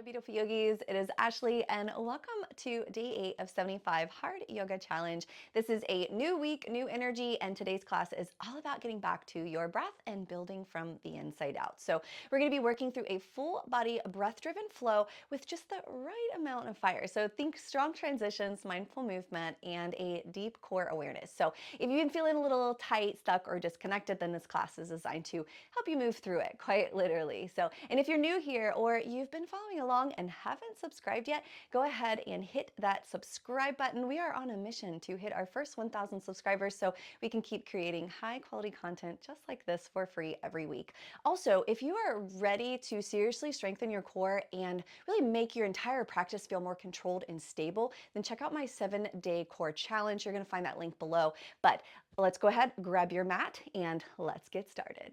Hello, beautiful yogis. It is Ashley, and welcome to day 8 of 75 Hard Yoga Challenge. This is a new week, new energy, and today's class is all about getting back to your breath and building from the inside out. So we're going to be working through a full body breath-driven flow with just the right amount of fire. So think strong transitions, mindful movement, and a deep core awareness. So if you've been feeling a little tight, stuck, or disconnected, then this class is designed to help you move through it, quite literally. So, and if you're new here or you've been following along and haven't subscribed yet, go ahead and hit that subscribe button. We are on a mission to hit our first 1,000 subscribers so we can keep creating high quality content just like this for free every week. Also, if you are ready to seriously strengthen your core and really make your entire practice feel more controlled and stable, then check out my 7-day core challenge. You're going to find that link below. But let's go ahead, grab your mat, and let's get started.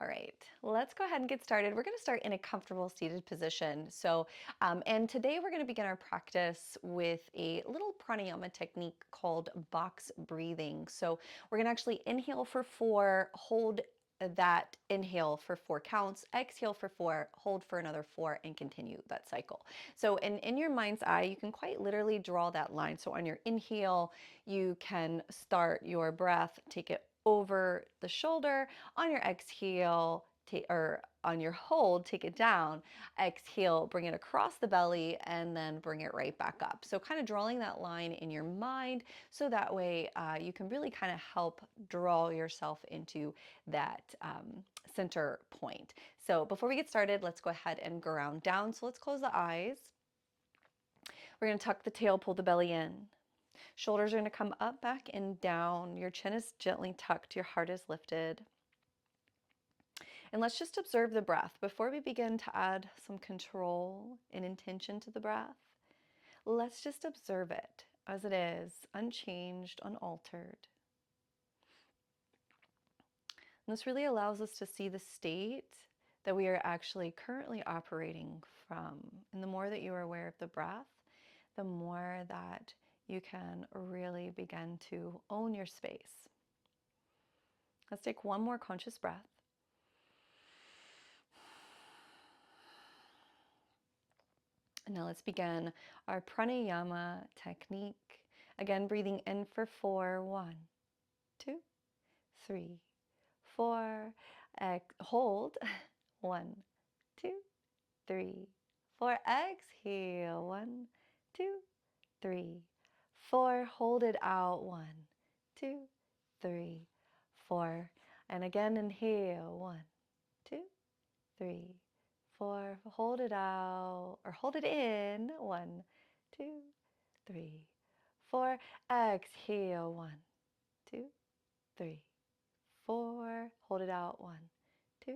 All right, let's go ahead and get started. We're going to start in a comfortable seated position. And today we're going to begin our practice with a little pranayama technique called box breathing. So we're going to actually inhale for 4, hold that inhale for 4 counts, exhale for 4, hold for another 4, and continue that cycle. So in your mind's eye, you can quite literally draw that line. So on your inhale, you can start your breath, take it over the shoulder. On your exhale, or on your hold, take it down. Exhale, bring it across the belly, and then bring it right back up. So kind of drawing that line in your mind, so that way you can really kind of help draw yourself into that center point. So before we get started, let's go ahead and ground down. So let's close the eyes. We're going to tuck the tail, pull the belly in. Shoulders are going to come up, back, and down. Your chin is gently tucked. Your heart is lifted. And let's just observe the breath. Before we begin to add some control and intention to the breath, let's just observe it as it is, unchanged, unaltered. And this really allows us to see the state that we are actually currently operating from. And the more that you are aware of the breath, the more that you can really begin to own your space. Let's take one more conscious breath. And now let's begin our pranayama technique. Again, breathing in for 4, 1, 2, 3, 4. Hold, 1, 2, 3, 4. Exhale, 1, 2, 3, 4. Hold it out, 1, 2, 3, 4. And again, inhale, 1, 2, 3, 4. Hold it out, or hold it in, 1, 2, 3, 4. Exhale, 1, 2, 3, 4. Hold it out, 1, 2,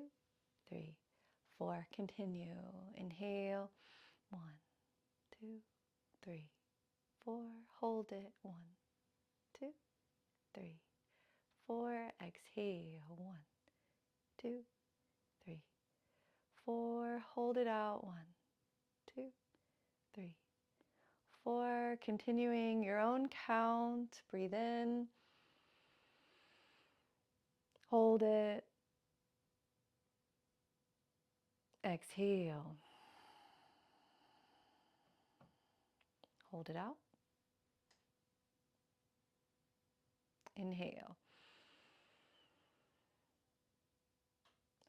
3, 4. Continue. Inhale, 1, 2, 3, 4. Hold it, 1, 2, 3, 4. Exhale, 1, 2, 3, 4. Hold it out, 1, 2, 3, 4. Continuing your own count. Breathe in. Hold it. Exhale. Hold it out. Inhale.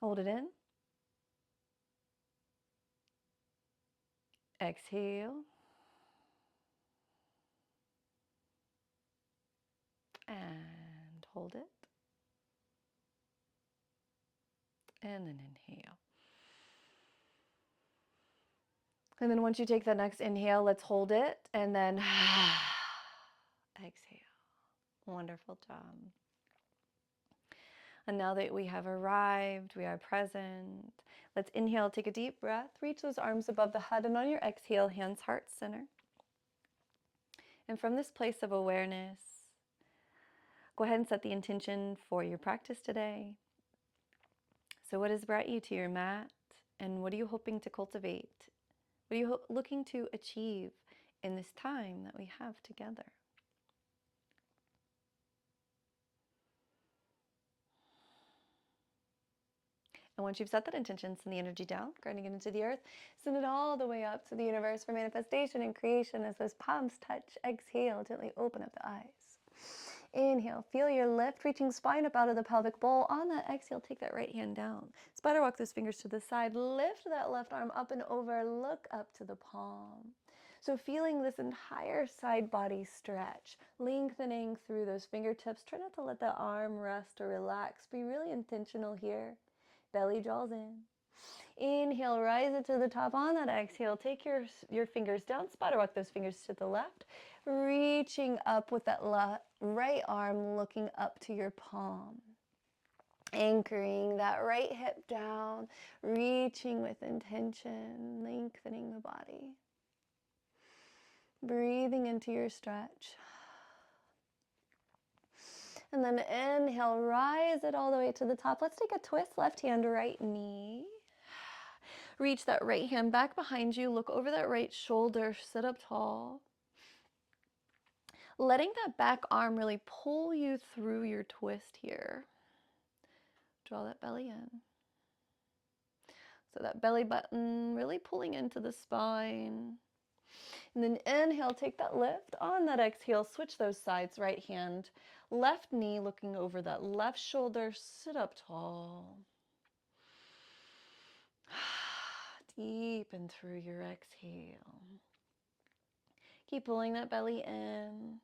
Hold it in. Exhale. And hold it. And then inhale. And then once you take the next inhale, let's hold it. And then exhale. Wonderful job. And now that we have arrived, we are present, let's inhale, take a deep breath, reach those arms above the head, and on your exhale, hands, heart, center. And from this place of awareness, go ahead and set the intention for your practice today. So what has brought you to your mat, and what are you hoping to cultivate What are you looking to achieve in this time that we have together? And once you've set that intention, send the energy down, grounding it into the earth. Send it all the way up to the universe for manifestation and creation as those palms touch. Exhale, gently open up the eyes. Inhale, feel your lift, reaching spine up out of the pelvic bowl. On that exhale, take that right hand down. Spider walk those fingers to the side. Lift that left arm up and over. Look up to the palm. So feeling this entire side body stretch, lengthening through those fingertips. Try not to let the arm rest or relax. Be really intentional here. Belly draws in. Inhale, rise it to the top. On that exhale, take your fingers down. Spider walk those fingers to the left. Reaching up with that right arm, looking up to your palm. Anchoring that right hip down. Reaching with intention, lengthening the body. Breathing into your stretch. And then inhale, rise it all the way to the top. Let's take a twist, left hand, right knee. Reach that right hand back behind you. Look over that right shoulder. Sit up tall. Letting that back arm really pull you through your twist here. Draw that belly in. So that belly button really pulling into the spine. And then inhale, take that lift. On that exhale, switch those sides. Right hand, left knee looking over that left shoulder. Sit up tall. Deepen through your exhale. Keep pulling that belly in.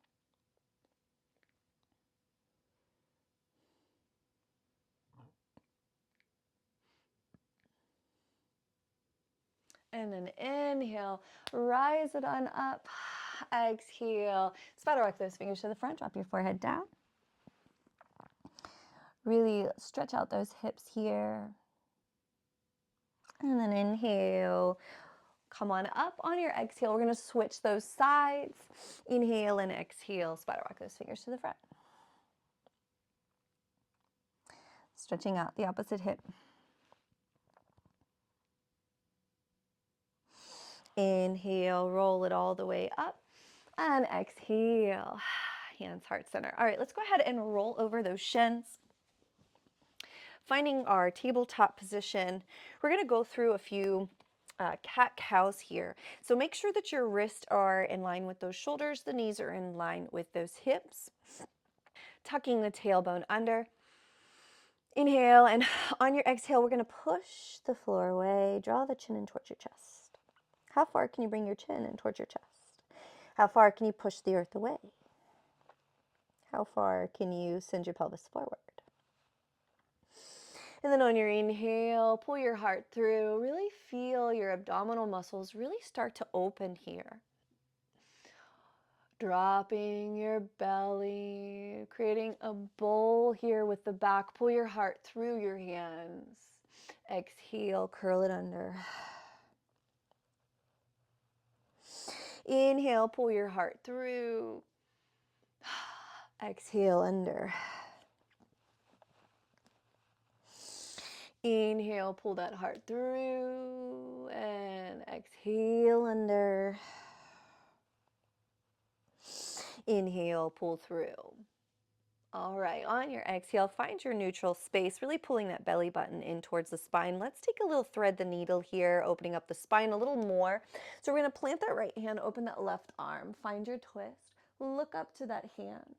And then inhale, rise it on up. Exhale, spider walk those fingers to the front. Drop your forehead down. Really stretch out those hips here. And then inhale. Come on up. On your exhale, we're going to switch those sides. Inhale and exhale. Spider walk those fingers to the front. Stretching out the opposite hip. Inhale, roll it all the way up. And exhale. Hands, heart center. All right, let's go ahead and roll over those shins. Finding our tabletop position, we're going to go through a few cat-cows here. So make sure that your wrists are in line with those shoulders, the knees are in line with those hips. Tucking the tailbone under. Inhale, and on your exhale, we're going to push the floor away. Draw the chin in towards your chest. How far can you bring your chin in towards your chest? How far can you push the earth away? How far can you send your pelvis forward? And then on your inhale, pull your heart through. Really feel your abdominal muscles really start to open here. Dropping your belly, creating a bowl here with the back. Pull your heart through your hands. Exhale, curl it under. Inhale, pull your heart through. Exhale, under. Inhale, pull that heart through, and exhale, under. Inhale, pull through. All right, on your exhale, find your neutral space, really pulling that belly button in towards the spine. Let's take a little thread the needle here, opening up the spine a little more. So we're going to plant that right hand, open that left arm, find your twist, look up to that hand.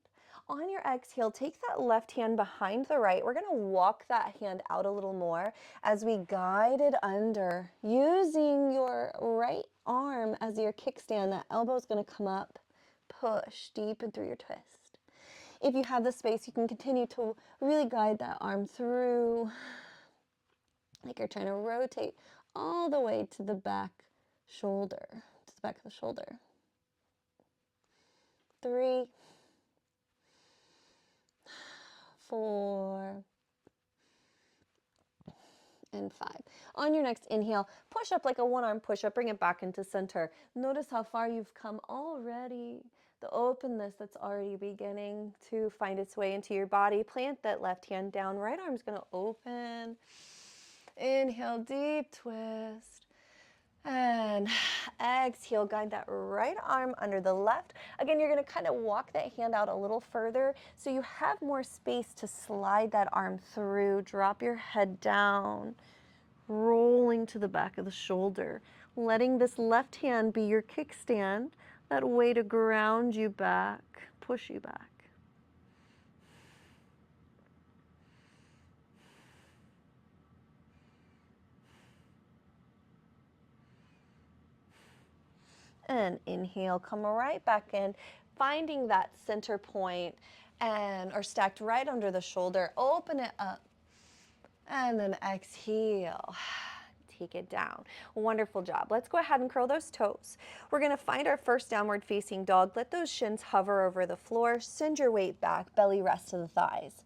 On your exhale, take that left hand behind the right. We're going to walk that hand out a little more as we guide it under, using your right arm as your kickstand. That elbow is going to come up, push deep and through your twist. If you have the space, you can continue to really guide that arm through, like you're trying to rotate all the way to the back shoulder, to the back of the shoulder. 3, 4, and 5. On your next inhale, push up like a one-arm push-up, bring it back into center. Notice how far you've come already, the openness that's already beginning to find its way into your body. Plant that left hand down, right arm's gonna open. Inhale, deep twist. And exhale, guide that right arm under the left. Again, you're going to kind of walk that hand out a little further so you have more space to slide that arm through. Drop your head down, rolling to the back of the shoulder, letting this left hand be your kickstand, that way to ground you back, push you back. And inhale, come right back in, finding that center point and or stacked right under the shoulder. Open it up. And then exhale. Take it down. Wonderful job. Let's go ahead and curl those toes. We're going to find our first downward facing dog. Let those shins hover over the floor. Send your weight back. Belly rest to the thighs.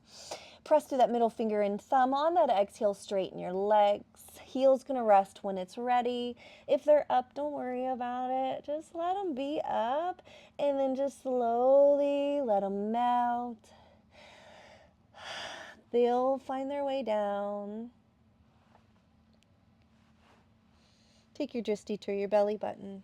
Press through that middle finger and thumb. On that exhale, straighten your legs. Heel's going to rest when it's ready. If they're up, don't worry about it. Just let them be up. And then just slowly let them melt. They'll find their way down. Take your drishti to your belly button.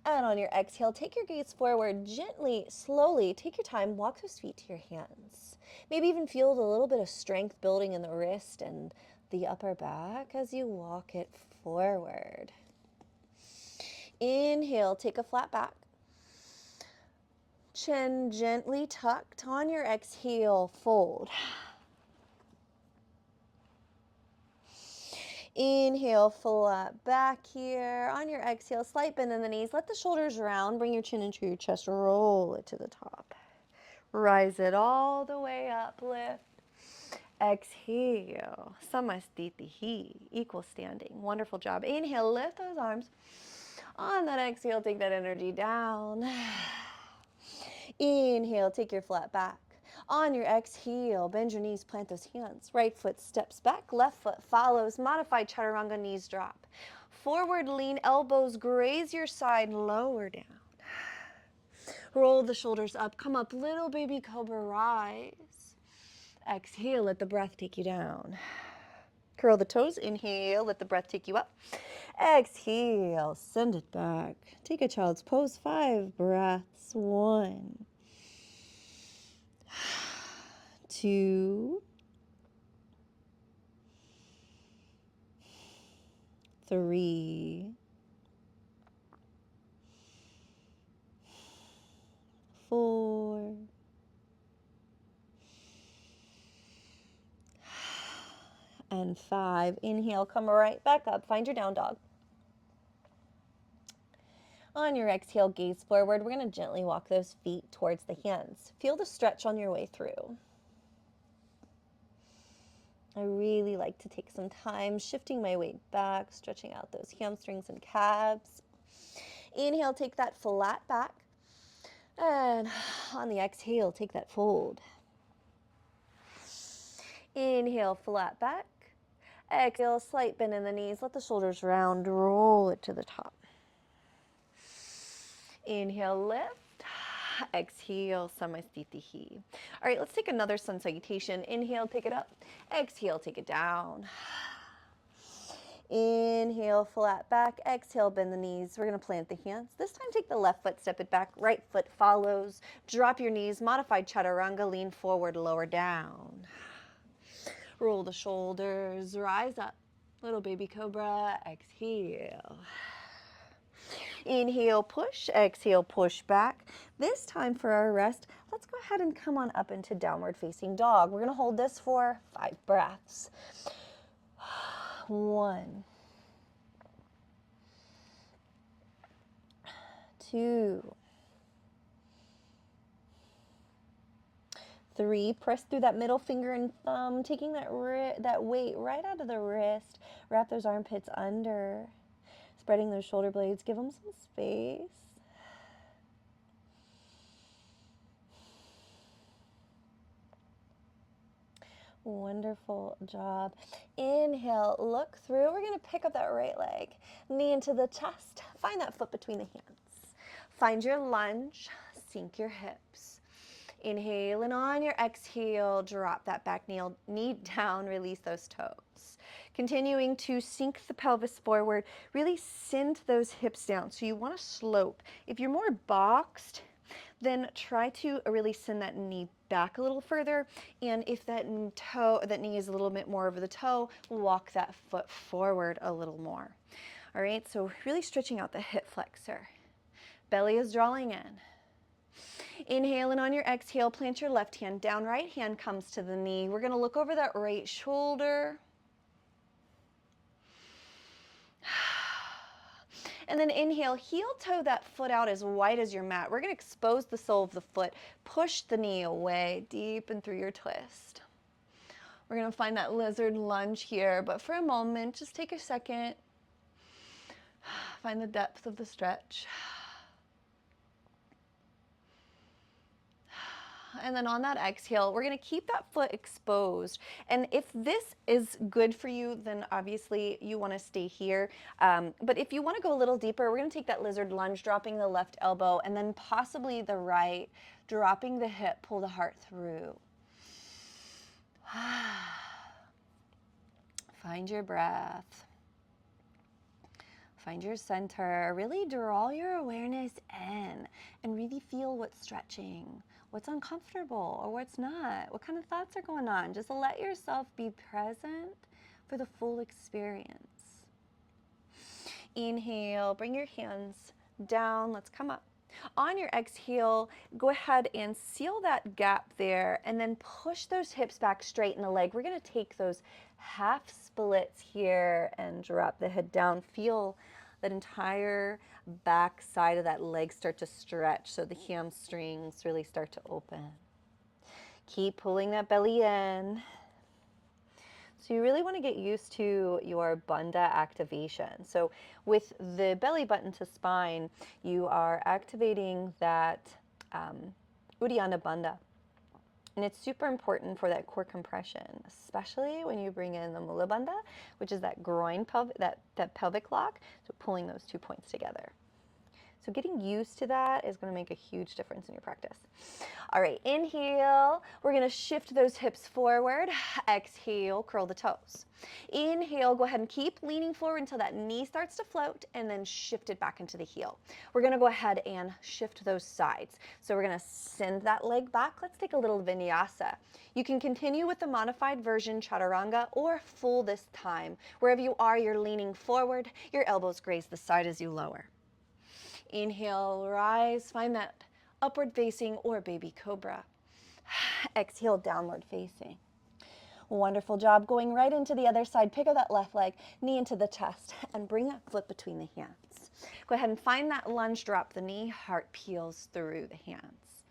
And on your exhale, take your gaze forward gently, slowly. Take your time, walk those feet to your hands. Maybe even feel a little bit of strength building in the wrist and the upper back as you walk it forward. Inhale, take a flat back. Chin gently tucked. On your exhale, fold. Inhale, flat back here. On your exhale, slight bend in the knees. Let the shoulders round. Bring your chin into your chest. Roll it to the top. Rise it all the way up. Lift. Exhale. Samastitihi. Equal standing. Wonderful job. Inhale, lift those arms. On that exhale, take that energy down. Inhale, take your flat back. On your exhale, bend your knees, plant those hands. Right foot steps back, left foot follows. Modified chaturanga, knees drop. Forward lean, elbows graze your side, lower down. Roll the shoulders up, come up, little baby cobra, rise. Exhale, let the breath take you down. Curl the toes, inhale, let the breath take you up. Exhale, send it back. Take a child's pose, 5 breaths. 1, 2, 3, 4, and 5. Inhale, come right back up. Find your down dog. On your exhale, gaze forward. We're going to gently walk those feet towards the hands. Feel the stretch on your way through. I really like to take some time shifting my weight back, stretching out those hamstrings and calves. Inhale, take that flat back. And on the exhale, take that fold. Inhale, flat back. Exhale, slight bend in the knees. Let the shoulders round. Roll it to the top. Inhale, lift. Exhale, samastitihi. All right, let's take another sun salutation. Inhale, take it up. Exhale, take it down. Inhale, flat back. Exhale, bend the knees. We're going to plant the hands. This time, take the left foot, step it back. Right foot follows. Drop your knees. Modified chaturanga. Lean forward, lower down. Roll the shoulders. Rise up. Little baby cobra. Exhale. Inhale, push. Exhale, push back. This time for our rest, let's go ahead and come on up into downward facing dog. We're going to hold this for 5 breaths. 1, 2, 3. Press through that middle finger and thumb, taking that weight right out of the wrist. Wrap those armpits under. Spreading those shoulder blades. Give them some space. Wonderful job. Inhale, look through. We're going to pick up that right leg. Knee into the chest. Find that foot between the hands. Find your lunge. Sink your hips. Inhale, and on your exhale, drop that back knee down, release those toes. Continuing to sink the pelvis forward, really send those hips down. So you want to slope. If you're more boxed, then try to really send that knee back a little further. And if that knee is a little bit more over the toe, walk that foot forward a little more. All right, so really stretching out the hip flexor. Belly is drawing in. Inhale, and on your exhale, plant your left hand down. Right hand comes to the knee. We're going to look over that right shoulder. And then inhale, heel toe that foot out as wide as your mat. We're going to expose the sole of the foot. Push the knee away, deep and through your twist. We're going to find that lizard lunge here, but for a moment, just take a second. Find the depth of the stretch. And then on that exhale, we're going to keep that foot exposed. And if this is good for you, then obviously you want to stay here. But if you want to go a little deeper, we're going to take that lizard lunge, dropping the left elbow, and then possibly the right, dropping the hip, pull the heart through. Find your breath. Find your center. Really draw your awareness in and really feel what's stretching, what's uncomfortable or what's not, what kind of thoughts are going on. Just let yourself be present for the full experience. Inhale, bring your hands down. Let's come up. On your exhale, go ahead and seal that gap there and then push those hips back, straighten the leg. We're going to take those half splits here and drop the head down. Feel that entire back side of that leg start to stretch so the hamstrings really start to open. Keep pulling that belly in. So you really want to get used to your bandha activation. So with the belly button to spine, you are activating that Uddiyana bandha. And it's super important for that core compression, especially when you bring in the Mula bandha, which is that groin, that pelvic lock. So pulling those 2 points together. So getting used to that is going to make a huge difference in your practice. All right, inhale. We're going to shift those hips forward. Exhale, curl the toes. Inhale, go ahead and keep leaning forward until that knee starts to float and then shift it back into the heel. We're going to go ahead and shift those sides. So we're going to send that leg back. Let's take a little vinyasa. You can continue with the modified version, chaturanga, or full this time. Wherever you are, you're leaning forward. Your elbows graze the side as you lower. Inhale, rise, find that upward facing or baby cobra. Exhale, downward facing. Wonderful job. Going right into the other side. Pick up that left leg, knee into the chest, and bring that foot between the hands. Go ahead and find that lunge, drop the knee, heart peels through the hands.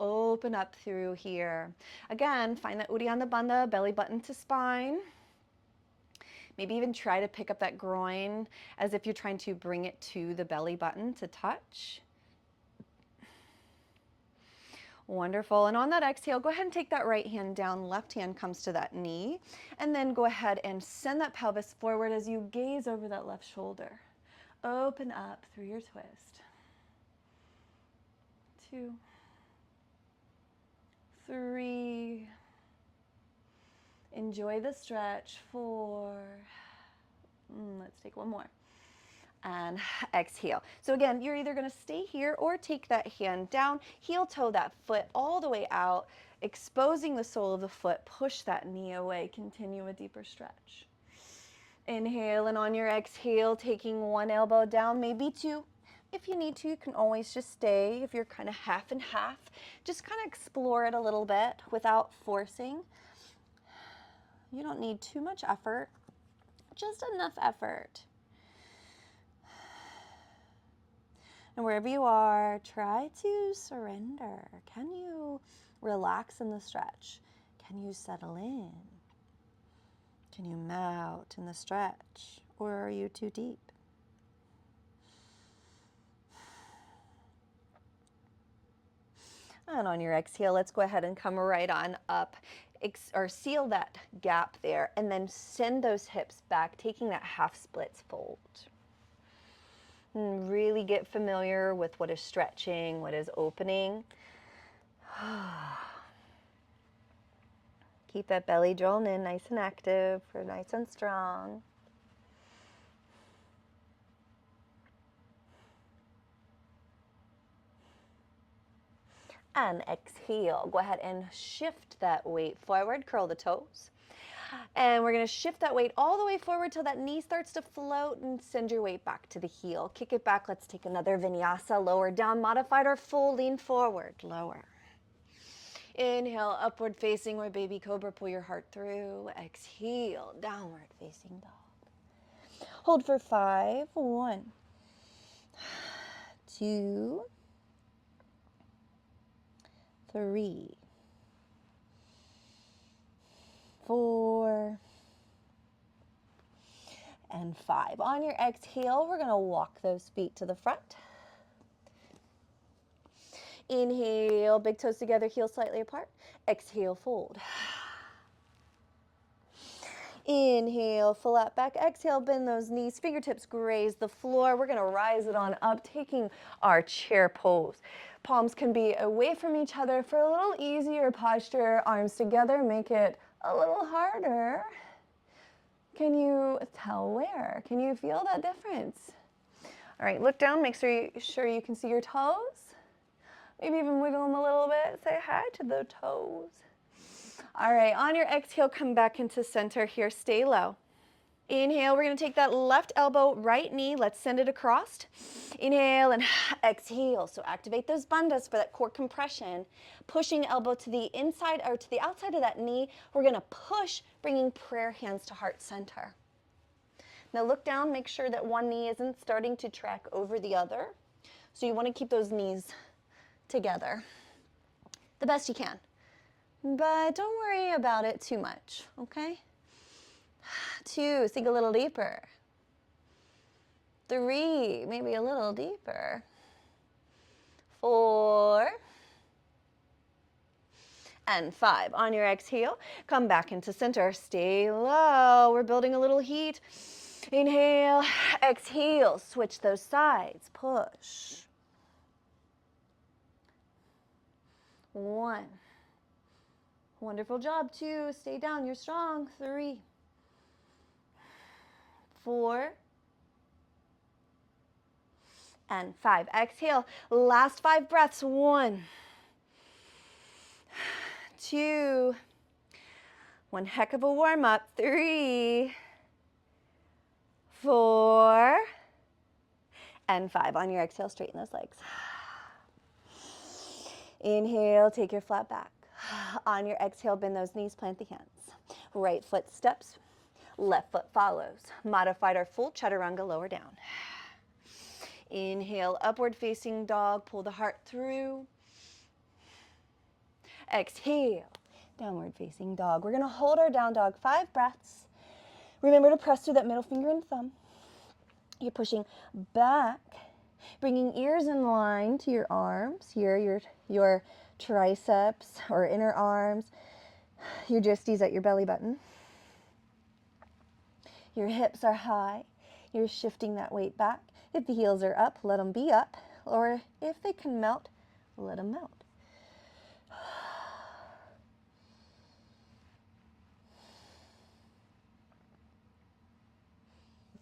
Open up through here. Again, find that Uddiyana bandha, belly button to spine. Maybe even try to pick up that groin as if you're trying to bring it to the belly button to touch. Wonderful. And on that exhale, go ahead and take that right hand down. Left hand comes to that knee. And then go ahead and send that pelvis forward as you gaze over that left shoulder. Open up through your twist. 2, 3. Enjoy the stretch. 4. Let's take one more. And exhale. So again, you're either going to stay here or take that hand down, heel toe that foot all the way out, exposing the sole of the foot, push that knee away, continue a deeper stretch. Inhale, and on your exhale, taking one elbow down, maybe 2. If you need to, you can always just stay. If you're kind of half and half, just kind of explore it a little bit without forcing. You don't need too much effort, just enough effort. And wherever you are, try to surrender. Can you relax in the stretch? Can you settle in? Can you melt in the stretch? Or are you too deep? And on your exhale, let's go ahead and come right on up. Or seal that gap there, and then send those hips back, taking that half splits fold. And really get familiar with what is stretching, what is opening. Keep that belly drawn in, nice and active, or nice and strong. And exhale. Go ahead and shift that weight forward, curl the toes. And we're going to shift that weight all the way forward till that knee starts to float, and send your weight back to the heel. Kick it back. Let's take another vinyasa. Lower down, modified or full, lean forward, lower. Inhale, upward facing or baby cobra, pull your heart through. Exhale, downward facing dog. Hold for 5. 1, 2, 3, 4, and 5. On your exhale, we're going to walk those feet to the front. Inhale, big toes together, heels slightly apart. Exhale, fold. Inhale, flat back. Exhale, bend those knees. Fingertips graze the floor. We're going to rise it on up, taking our chair pose. Palms can be away from each other for a little easier posture. Arms together, make it a little harder. Can you tell where? Can you feel that difference? All right, look down, make sure you can see your toes. Maybe even wiggle them a little bit. Say hi to the toes. All right, on your exhale, come back into center here. Stay low. Inhale, we're going to take that left elbow, right knee. Let's send it across. Inhale and exhale. So activate those bandhas for that core compression. Pushing elbow to the inside or to the outside of that knee. We're going to push, bringing prayer hands to heart center. Now look down, make sure that one knee isn't starting to track over the other. So you want to keep those knees together the best you can. But don't worry about it too much, okay? 2, sink a little deeper. 3, maybe a little deeper. 4, and 5. On your exhale, come back into center. Stay low. We're building a little heat. Inhale, exhale. Switch those sides. Push. 1. Wonderful job. 2, stay down. You're strong. 3, 4, and 5. Exhale. Last 5 breaths. 1, 2. One heck of a warm up. 3, 4, and 5. On your exhale, straighten those legs. Inhale, take your flat back. On your exhale, bend those knees, plant the hands. Right foot steps, left foot follows. Modified or full chaturanga, lower down. Inhale, upward facing dog, pull the heart through. Exhale, downward facing dog. We're going to hold our down dog 5 breaths. Remember to press through that middle finger and thumb. You're pushing back, bringing ears in line to your arms. Here, your triceps or inner arms. Your disties at your belly button. Your hips are high. You're shifting that weight back. If the heels are up, let them be up. Or if they can melt, let them melt.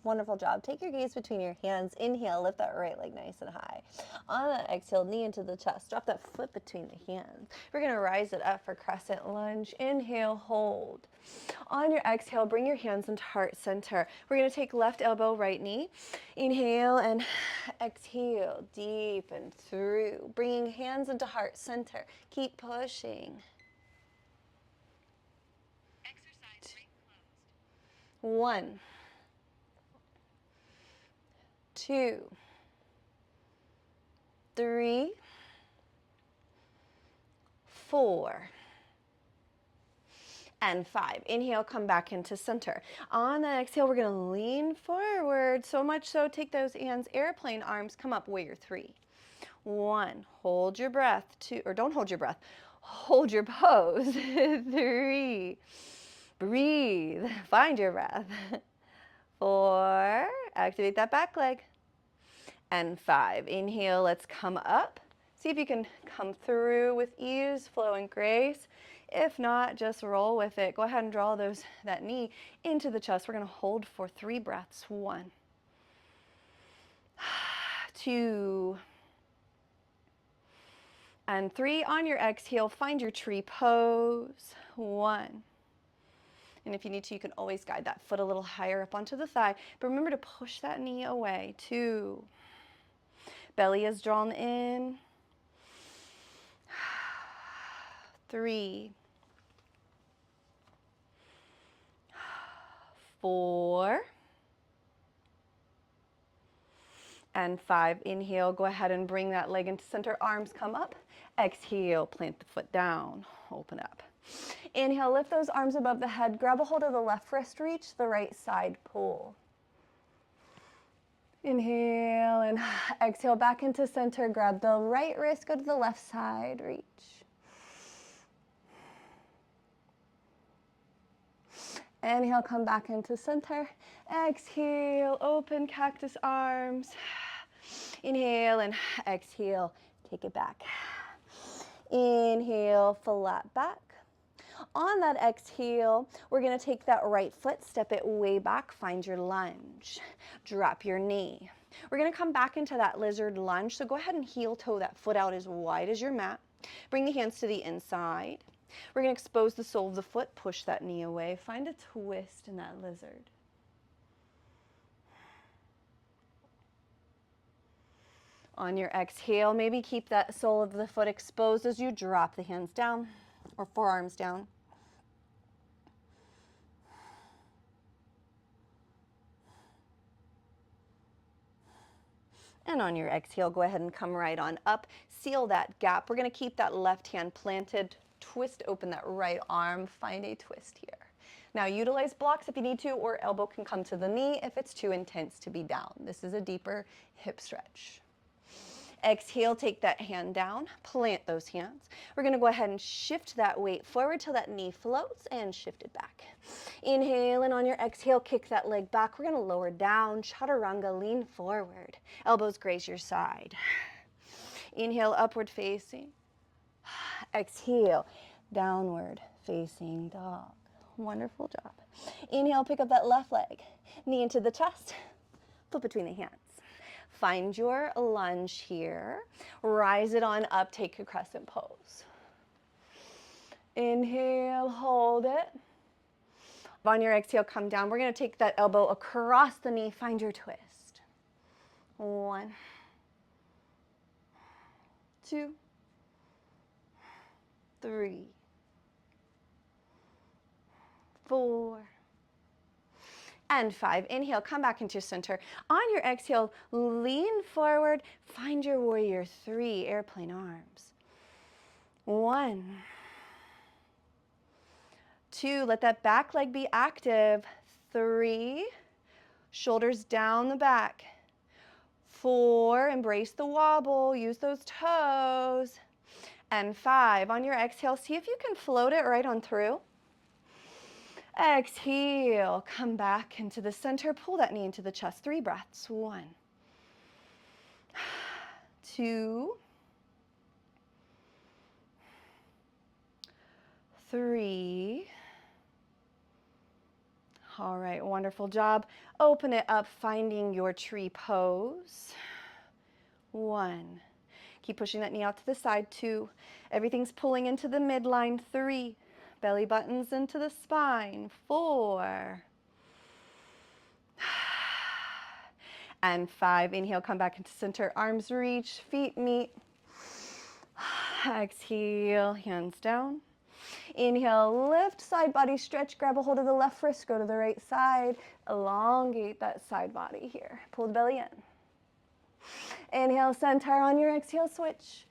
Wonderful job. Take your gaze between your hands. Inhale, lift that right leg nice and high. On that exhale, knee into the chest. Drop that foot between the hands. We're going to rise it up for crescent lunge. Inhale, hold. On your exhale, bring your hands into heart center. We're going to take left elbow, right knee. Inhale and exhale, deep and through. Bringing hands into heart center. Keep pushing. Exercise break closed. 1, 2, 3, 4, and 5. Inhale, come back into center. On that exhale, we're going to lean forward. So much so, take those hands, airplane arms, come up, warrior 3. 1, hold your breath. 2, or don't hold your breath. Hold your pose. 3, breathe, find your breath. 4, activate that back leg. and 5. Inhale, let's come up. See if you can come through with ease, flow, and grace. If not, just roll with it. Go ahead and draw that knee into the chest. We're going to hold for 3 breaths. 1, 2, and 3. On your exhale, find your tree pose. 1. And if you need to, you can always guide that foot a little higher up onto the thigh. But remember to push that knee away. 2. Belly is drawn in. 3, 4, and 5. Inhale, go ahead and bring that leg into center. Arms come up. Exhale, plant the foot down. Open up. Inhale, lift those arms above the head. Grab a hold of the left wrist, reach the right side, pull. Inhale and exhale back into center. Grab the right wrist, go to the left side, reach. Inhale, come back into center. Exhale, open cactus arms. Inhale and exhale, take it back. Inhale, flat back. On that exhale, we're going to take that right foot, step it way back, find your lunge. Drop your knee. We're going to come back into that lizard lunge, so go ahead and heel toe that foot out as wide as your mat. Bring the hands to the inside. We're going to expose the sole of the foot, push that knee away, find a twist in that lizard. On your exhale, maybe keep that sole of the foot exposed as you drop the hands down or forearms down. And on your exhale, go ahead and come right on up. Seal that gap. We're going to keep that left hand planted. Twist open that right arm. Find a twist here. Now utilize blocks if you need to, or elbow can come to the knee if it's too intense to be down. This is a deeper hip stretch. Exhale, take that hand down, plant those hands. We're going to go ahead and shift that weight forward till that knee floats and shift it back. Inhale, and on your exhale, kick that leg back. We're going to lower down, chaturanga, lean forward. Elbows graze your side. Inhale, upward facing. Exhale, downward facing dog. Wonderful job. Inhale, pick up that left leg, knee into the chest, foot between the hands. Find your lunge here. Rise it on up, take a crescent pose. Inhale, hold it. On your exhale, come down. We're going to take that elbow across the knee, find your twist. 1, 2, 3, 4, and 5. Inhale, come back into center. On your exhale, lean forward, find your warrior 3, airplane arms. 1, 2, let that back leg be active. 3, shoulders down the back. 4, embrace the wobble, use those toes. And 5, on your exhale, see if you can float it right on through. Exhale, come back into the center, pull that knee into the chest. 3 breaths. 1, 2, 3. All right, wonderful job. Open it up, finding your tree pose. 1. Keep pushing that knee out to the side. 2. Everything's pulling into the midline. 3. Belly buttons into the spine. 4. And 5. Inhale, come back into center. Arms reach, feet meet. Exhale, hands down. Inhale, lift, side body stretch. Grab a hold of the left wrist, go to the right side. Elongate that side body here. Pull the belly in. Inhale, center. On your exhale, switch.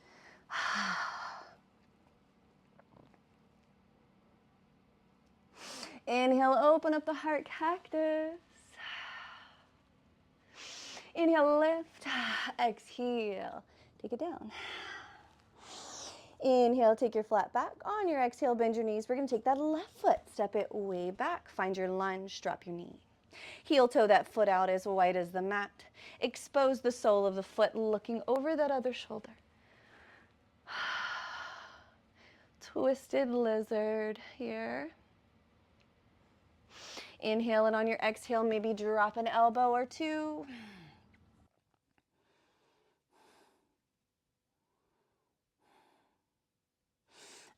Inhale, open up the heart, cactus. Inhale, lift. Exhale, take it down. Inhale, take your flat back. On your exhale, bend your knees. We're going to take that left foot, step it way back. Find your lunge, drop your knee. Heel toe that foot out as wide as the mat. Expose the sole of the foot, looking over that other shoulder. Twisted lizard here. Inhale, and on your exhale, maybe drop an elbow or two.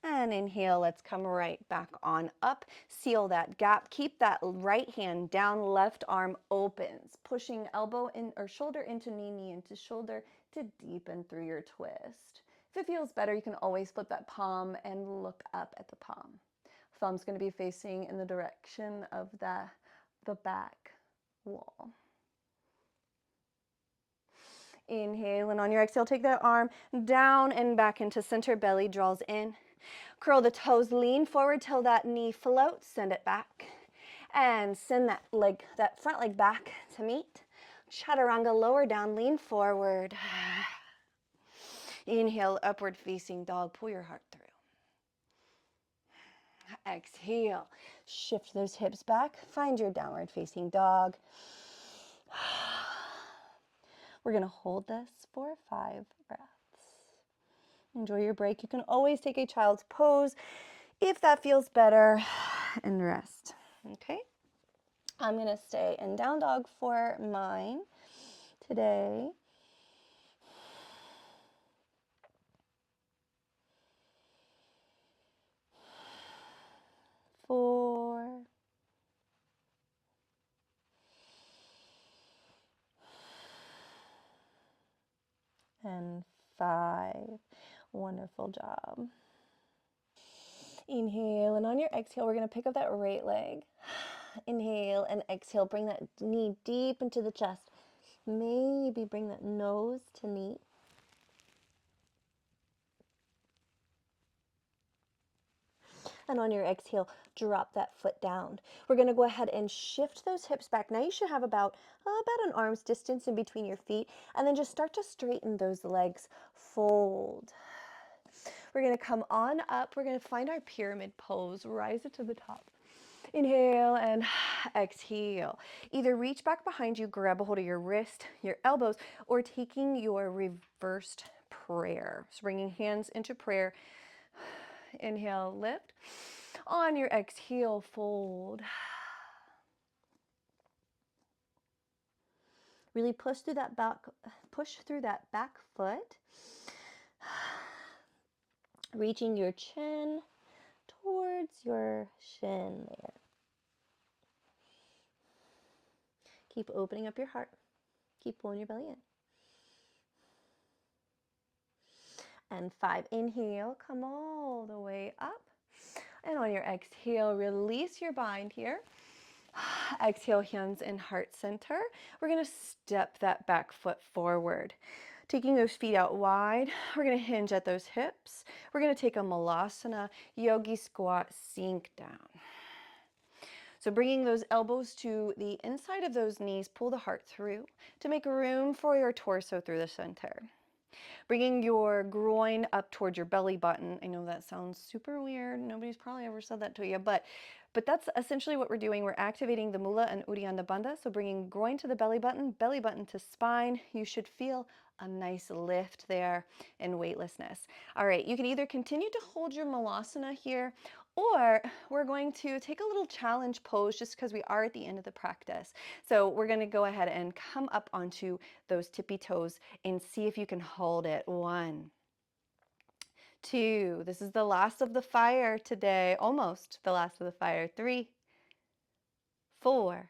And inhale, let's come right back on up. Seal that gap. Keep that right hand down, left arm opens, pushing elbow in or shoulder into knee, knee into shoulder to deepen through your twist. If it feels better, you can always flip that palm and look up at the palm. Thumb's going to be facing in the direction of the back wall. Inhale, and on your exhale, take that arm down and back into center. Belly draws in. Curl the toes, lean forward till that knee floats, send it back. And send that leg, that front leg back to meet. Chaturanga, lower down, lean forward. Inhale, upward facing dog, pull your heart through. Exhale, shift those hips back, find your downward facing dog. We're gonna hold this for 5 breaths. Enjoy your break. You can always take a child's pose if that feels better, and rest. Okay, I'm gonna stay in down dog for mine today. Four. And 5. Wonderful job. Inhale, and on your exhale, we're going to pick up that right leg. Inhale and exhale, bring that knee deep into the chest. Maybe bring that nose to knee. And on your exhale, drop that foot down. We're going to go ahead and shift those hips back. Now you should have about an arm's distance in between your feet, and then just start to straighten those legs. Fold. We're going to come on up. We're going to find our pyramid pose. Rise it to the top. Inhale and exhale. Either reach back behind you, grab a hold of your wrist, your elbows, or taking your reversed prayer. So bringing hands into prayer. Inhale, lift. On your exhale, fold. Really push through that back foot. Reaching your chin towards your shin there. Keep opening up your heart. Keep pulling your belly in. And 5, inhale, come all the way up. And on your exhale, release your bind here. Exhale, hands in heart center. We're going to step that back foot forward. Taking those feet out wide, we're going to hinge at those hips. We're going to take a malasana, yogi squat, sink down. So bringing those elbows to the inside of those knees, pull the heart through to make room for your torso through the center. Bringing your groin up towards your belly button. I know that sounds super weird. Nobody's probably ever said that to you, but that's essentially what we're doing. We're activating the Mula and Uddiyana Bandha. So bringing groin to the belly button to spine. You should feel a nice lift there in weightlessness. All right, you can either continue to hold your Malasana here, or we're going to take a little challenge pose just because we are at the end of the practice. So we're going to go ahead and come up onto those tippy toes and see if you can hold it. 1, 2, this is the last of the fire today, almost the last of the fire. 3, 4,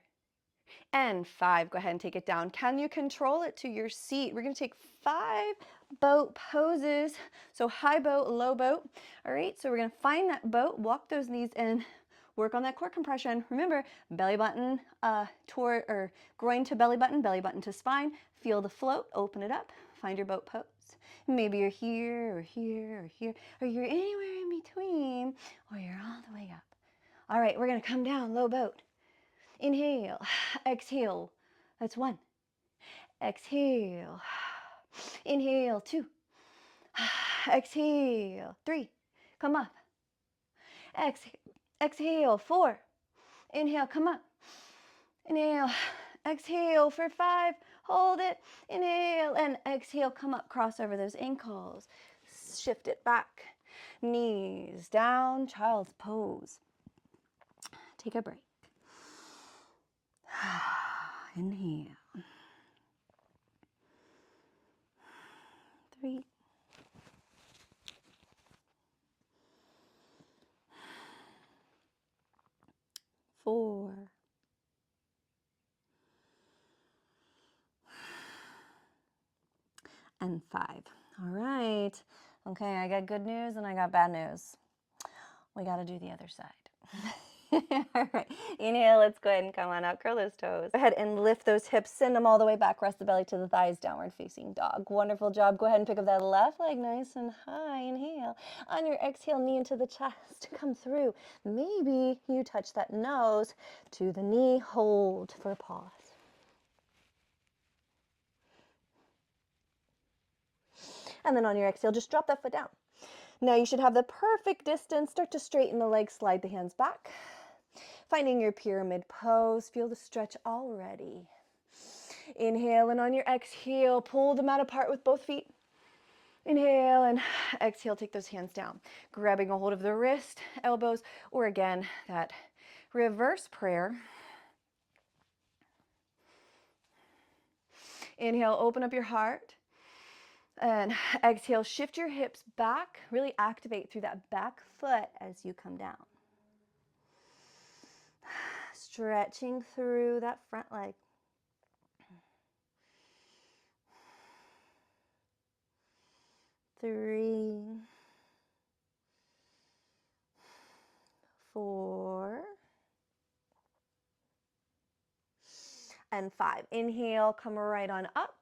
and 5. Go ahead and take it down. Can you control it to your seat? We're going to take 5 boat poses. So high boat, low boat. All right, so we're going to find that boat, walk those knees in, work on that core compression. Remember, belly button toward, or groin to belly button to spine. Feel the float, open it up, find your boat pose. Maybe you're here or here or here, or you're anywhere in between, or you're all the way up. All right, we're going to come down, low boat. Inhale, exhale, that's 1. Exhale, inhale, 2. Exhale, 3, come up. Exhale, 4. Inhale, come up. Inhale, exhale for 5, hold it, inhale, and exhale, come up, cross over those ankles, shift it back, knees down, child's pose. Take a break. Inhale. 3, 4, and 5. All right. Okay, I got good news and I got bad news. We got to do the other side. All right. Inhale, let's go ahead and come on out. Curl those toes. Go ahead and lift those hips. Send them all the way back. Rest the belly to the thighs. Downward facing dog. Wonderful job. Go ahead and pick up that left leg nice and high. Inhale. On your exhale, knee into the chest. Come through. Maybe you touch that nose to the knee. Hold for a pause. And then on your exhale, just drop that foot down. Now you should have the perfect distance. Start to straighten the legs, slide the hands back. Finding your pyramid pose. Feel the stretch already. Inhale, and on your exhale, pull the mat apart with both feet. Inhale and exhale, take those hands down. Grabbing a hold of the wrist, elbows, or again, that reverse prayer. Inhale, open up your heart. And exhale, shift your hips back. Really activate through that back foot as you come down. Stretching through that front leg. 3, 4, and 5. Inhale, come right on up.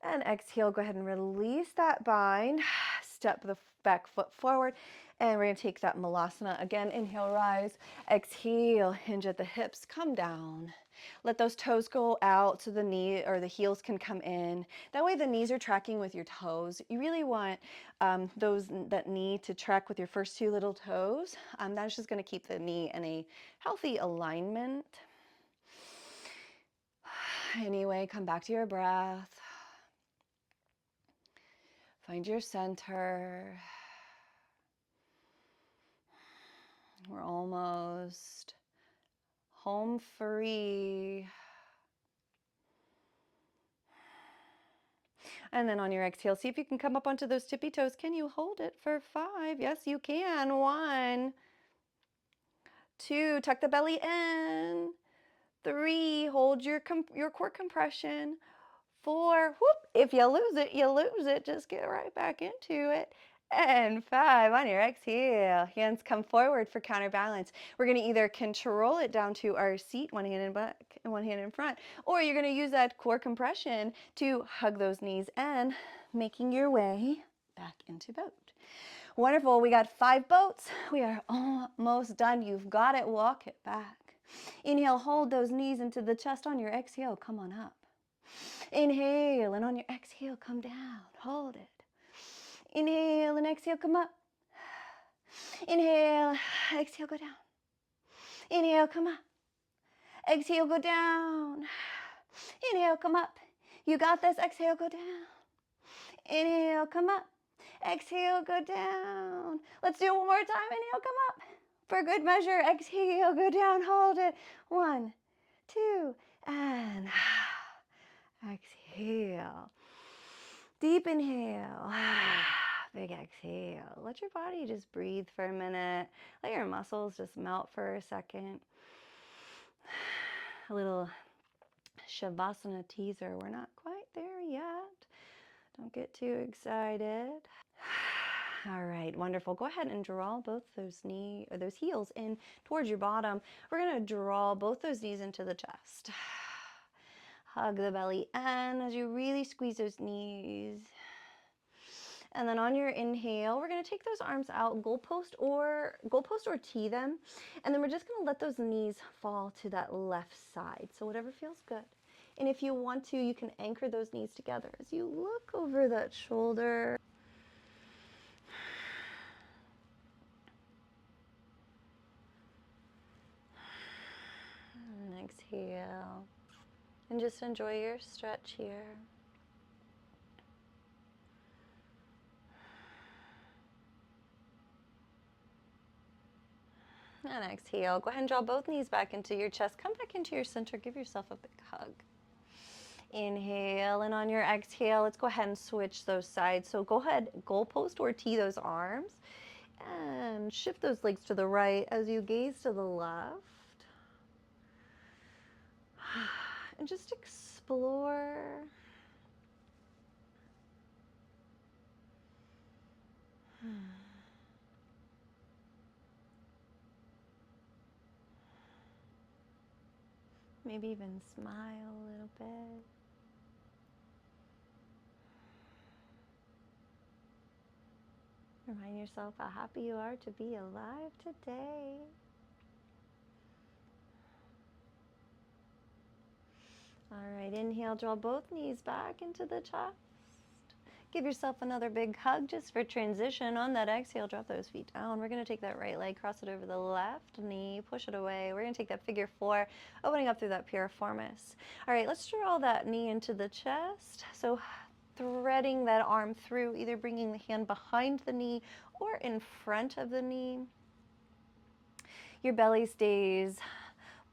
And exhale, go ahead and release that bind. Step the back foot forward. And we're going to take that malasana. Again, inhale, rise. Exhale, hinge at the hips. Come down. Let those toes go out so the knee or the heels can come in. That way the knees are tracking with your toes. You really want that knee to track with your first 2 little toes. That's just going to keep the knee in a healthy alignment. Anyway, come back to your breath. Find your center. We're almost home free. And then on your exhale, see if you can come up onto those tippy toes. Can you hold it for 5? Yes, you can. 1, 2, tuck the belly in. 3, hold your core compression. 4, whoop, if you lose it, you lose it. Just get right back into it. And 5, on your exhale, hands come forward for counterbalance. We're going to either control it down to our seat, one hand in back and one hand in front, or you're going to use that core compression to hug those knees and making your way back into boat. Wonderful. We got 5 boats. We are almost done. You've got it. Walk it back. Inhale, hold those knees into the chest. On your exhale, come on up. Inhale, and on your exhale, come down. Hold it. Inhale and exhale, come up. Inhale, exhale, go down. Inhale, come up. Exhale, go down. Inhale, come up. You got this. Exhale, go down. Inhale, come up. Exhale, go down. Let's do it one more time. Inhale, come up. For good measure, exhale, go down. Hold it. 1, 2, and exhale. Deep inhale. Big exhale. Let your body just breathe for a minute. Let your muscles just melt for a second. A little Shavasana teaser. We're not quite there yet. Don't get too excited. All right, wonderful. Go ahead and draw both those heels in towards your bottom. We're going to draw both those knees into the chest. Hug the belly in as you really squeeze those knees. And then on your inhale, we're going to take those arms out, goalpost or tee them. And then we're just going to let those knees fall to that left side. So whatever feels good. And if you want to, you can anchor those knees together as you look over that shoulder. And exhale. And just enjoy your stretch here. And exhale. Go ahead and draw both knees back into your chest. Come back into your center. Give yourself a big hug. Inhale, and on your exhale, let's go ahead and switch those sides. So go ahead, goalpost or tee those arms, and shift those legs to the right as you gaze to the left. And just explore. Maybe even smile a little bit. Remind yourself how happy you are to be alive today. All right, inhale, draw both knees back into the chest. Give yourself another big hug just for transition. On that exhale, drop those feet down. We're going to take that right leg, cross it over the left knee, push it away. We're going to take that figure four, opening up through that piriformis. All right, let's draw that knee into the chest. So threading that arm through, either bringing the hand behind the knee or in front of the knee. Your belly stays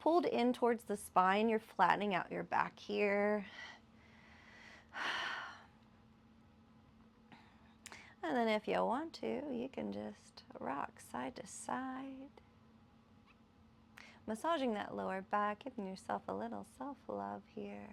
pulled in towards the spine. You're flattening out your back here. And then if you want to, you can just rock side to side. Massaging that lower back, giving yourself a little self-love here.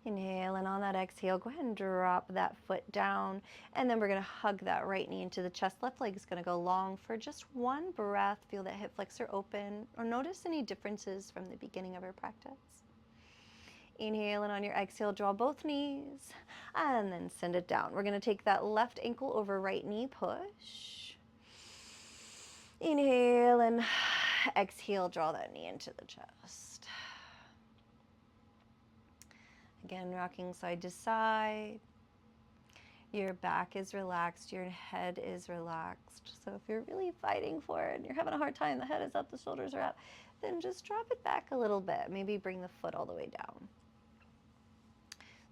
Inhale, and on that exhale, go ahead and drop that foot down, and then we're going to hug that right knee into the chest. Left leg is going to go long for just one breath. Feel that hip flexor open, or notice any differences from the beginning of our practice. Inhale, and on your exhale, draw both knees, and then send it down. We're going to take that left ankle over right knee, push. Inhale, and exhale, draw that knee into the chest. Again, rocking side to side. Your back is relaxed, your head is relaxed. So if you're really fighting for it and you're having a hard time, the head is up, the shoulders are up, then just drop it back a little bit. Maybe bring the foot all the way down.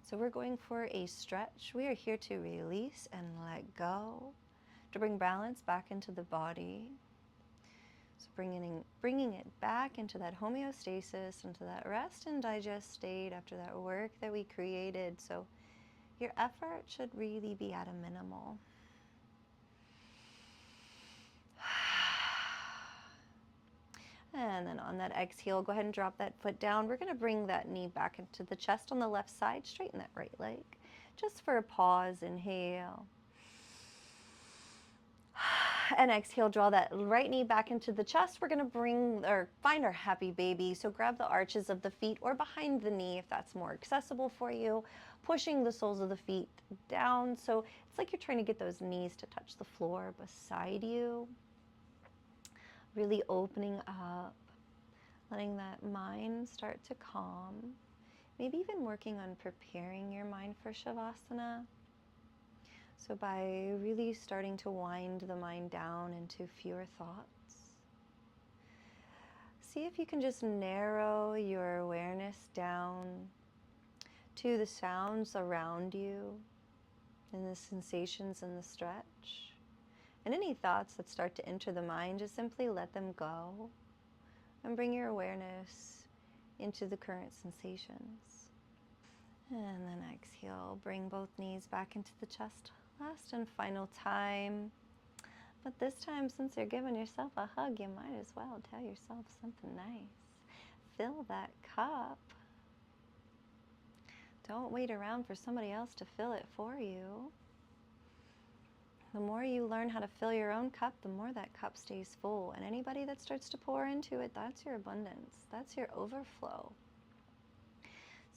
So we're going for a stretch. We are here to release and let go, to bring balance back into the body. So bringing it back into that homeostasis, into that rest and digest state after that work that we created. So your effort should really be at a minimal. And then on that exhale, go ahead and drop that foot down. We're going to bring that knee back into the chest on the left side, straighten that right leg. Just for a pause, inhale. And exhale, draw that right knee back into the chest. We're going to find our happy baby. So grab the arches of the feet or behind the knee if that's more accessible for you. Pushing the soles of the feet down. So it's like you're trying to get those knees to touch the floor beside you. Really opening up, letting that mind start to calm. Maybe even working on preparing your mind for Shavasana. So by really starting to wind the mind down into fewer thoughts, see if you can just narrow your awareness down to the sounds around you and the sensations in the stretch. And any thoughts that start to enter the mind, just simply let them go and bring your awareness into the current sensations. And then exhale, bring both knees back into the chest. Last and final time. But this time, since you're giving yourself a hug, you might as well tell yourself something nice. Fill that cup. Don't wait around for somebody else to fill it for you. The more you learn how to fill your own cup, the more that cup stays full. And anybody that starts to pour into it, that's your abundance. That's your overflow.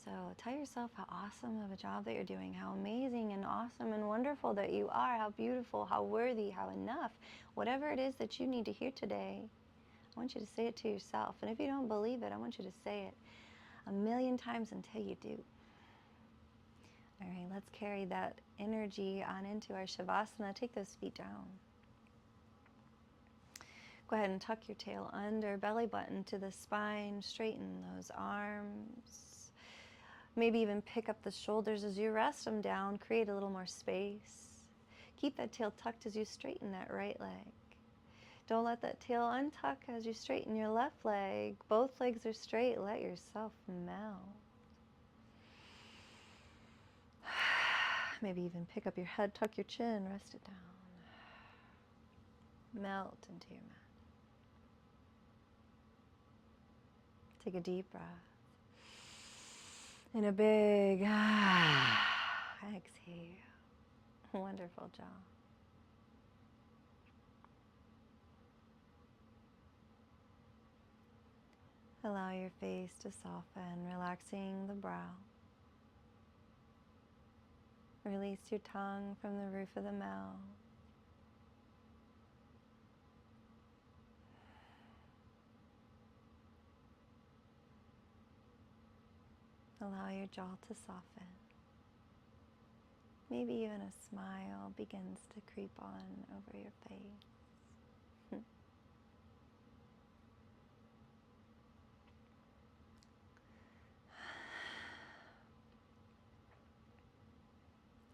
So tell yourself how awesome of a job that you're doing, how amazing and awesome and wonderful that you are, how beautiful, how worthy, how enough. Whatever it is that you need to hear today, I want you to say it to yourself. And if you don't believe it, I want you to say it 1,000,000 times until you do. All right, let's carry that energy on into our Shavasana. Take those feet down. Go ahead and tuck your tail under, belly button to the spine, straighten those arms. Maybe even pick up the shoulders as you rest them down, create a little more space. Keep that tail tucked as you straighten that right leg. Don't let that tail untuck as you straighten your left leg. Both legs are straight. Let yourself melt. Maybe even pick up your head, tuck your chin, rest it down. Melt into your mat. Take a deep breath. And a big exhale. Wonderful job. Allow your face to soften, relaxing the brow. Release your tongue from the roof of the mouth. Allow your jaw to soften. Maybe even a smile begins to creep on over your face.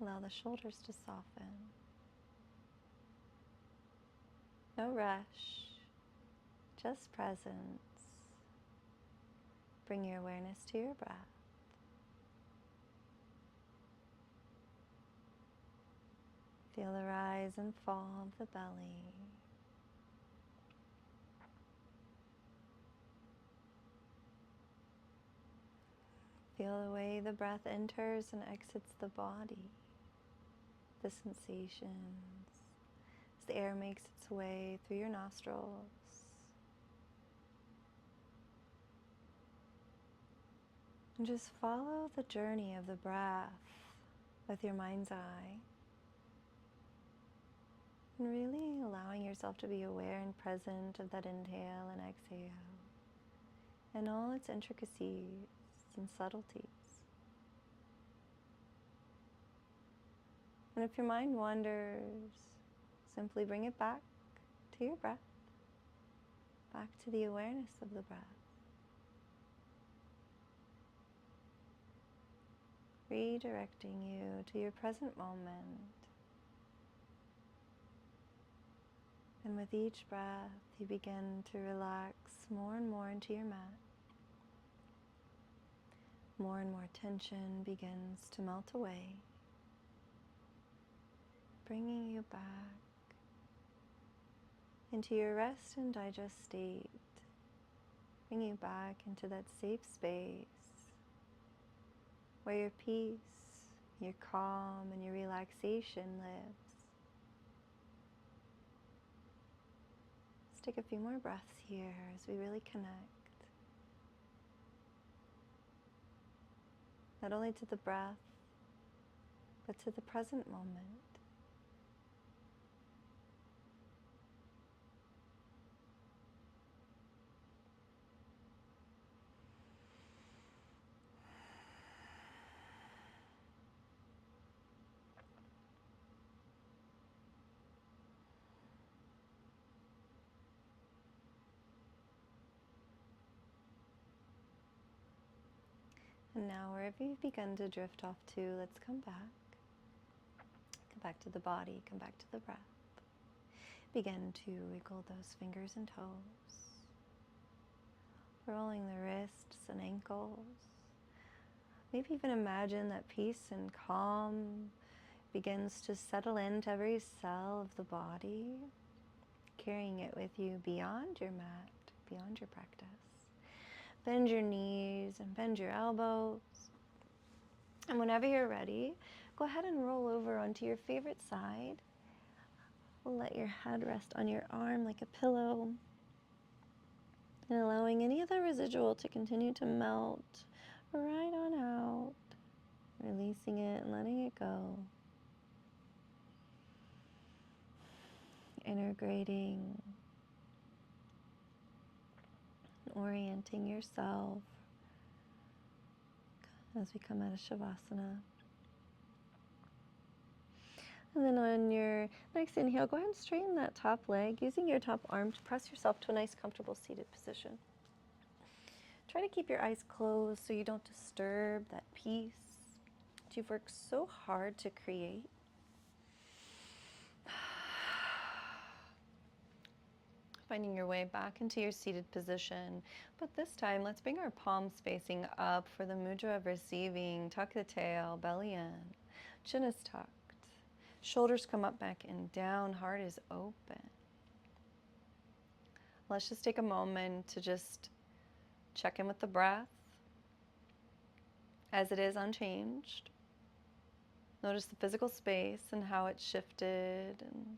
Allow the shoulders to soften. No rush, just presence. Bring your awareness to your breath. Feel the rise and fall of the belly. Feel the way the breath enters and exits the body. The sensations as the air makes its way through your nostrils. And just follow the journey of the breath with your mind's eye. And really allowing yourself to be aware and present of that inhale and exhale and all its intricacies and subtleties. And if your mind wanders, simply bring it back to your breath, back to the awareness of the breath. Redirecting you to your present moment. And with each breath, you begin to relax more and more into your mat. More and more tension begins to melt away, bringing you back into your rest and digest state, bringing you back into that safe space where your peace, your calm, and your relaxation lives. Let's take a few more breaths here as we really connect. Not only to the breath, but to the present moment. And now wherever you've begun to drift off to, let's come back. Come back to the body, come back to the breath. Begin to wiggle those fingers and toes. Rolling the wrists and ankles. Maybe even imagine that peace and calm begins to settle into every cell of the body, carrying it with you beyond your mat, beyond your practice. Bend your knees and bend your elbows. And whenever you're ready, go ahead and roll over onto your favorite side. Let your head rest on your arm like a pillow. And allowing any of the residual to continue to melt right on out. Releasing it and letting it go. Integrating. Orienting yourself as we come out of Shavasana. And then on your next inhale, go ahead and straighten that top leg using your top arm to press yourself to a nice, comfortable seated position. Try to keep your eyes closed so you don't disturb that peace that you've worked so hard to create. Finding your way back into your seated position. But this time, let's bring our palms facing up for the mudra of receiving. Tuck the tail, belly in. Chin is tucked. Shoulders come up, back, and down. Heart is open. Let's just take a moment to just check in with the breath as it is unchanged. Notice the physical space and how it shifted and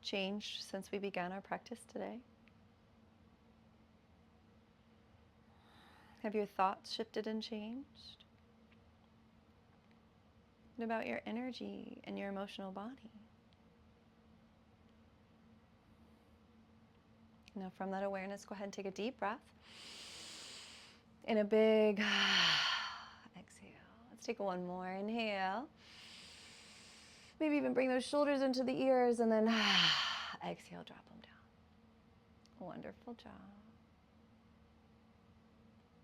changed since we began our practice today. Have your thoughts shifted and changed? What about your energy and your emotional body? Now from that awareness, go ahead and take a deep breath. In a big exhale. Let's take one more. Inhale. Maybe even bring those shoulders into the ears and then exhale, drop them down. Wonderful job.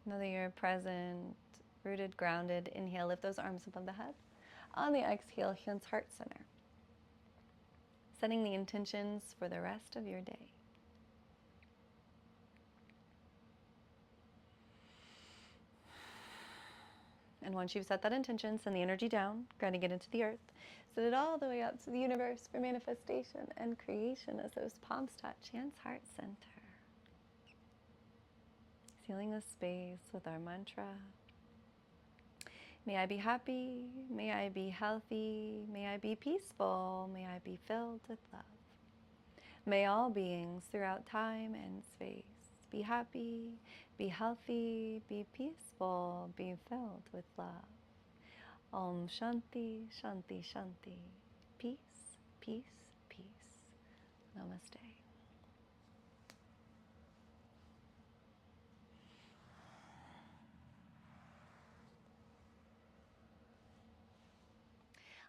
Know that you're present, rooted, grounded. Inhale, lift those arms above the head. On the exhale, hands heart center. Setting the intentions for the rest of your day. And once you've set that intention, send the energy down, grounding it into the earth. Send it all the way up to the universe for manifestation and creation as those palms touch, hands heart center. Sealing the space with our mantra. May I be happy, may I be healthy, may I be peaceful, may I be filled with love. May all beings throughout time and space be happy, be healthy, be peaceful, be filled with love. Om Shanti, Shanti, Shanti. Peace, peace, peace. Namaste.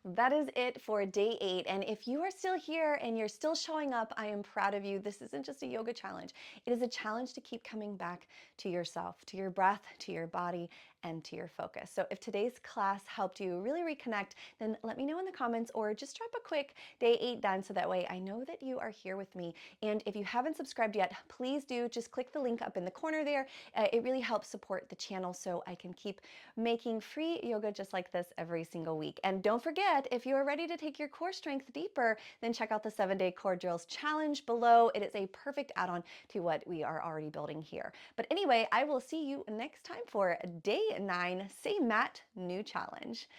That is it for day 8. And if you are still here and you're still showing up, I am proud of you. This isn't just a yoga challenge. It is a challenge to keep coming back to yourself, to your breath, to your body, and to your focus. So if today's class helped you really reconnect, then let me know in the comments or just drop a quick day 8 done so that way I know that you are here with me. And if you haven't subscribed yet, please do. Just click the link up in the corner there. It really helps support the channel so I can keep making free yoga just like this every single week. And don't forget, if you are ready to take your core strength deeper, then check out the 7-day core drills challenge below. It is a perfect add-on to what we are already building here. But anyway, I will see you next time for day 9, same mat, new challenge.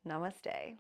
Namaste.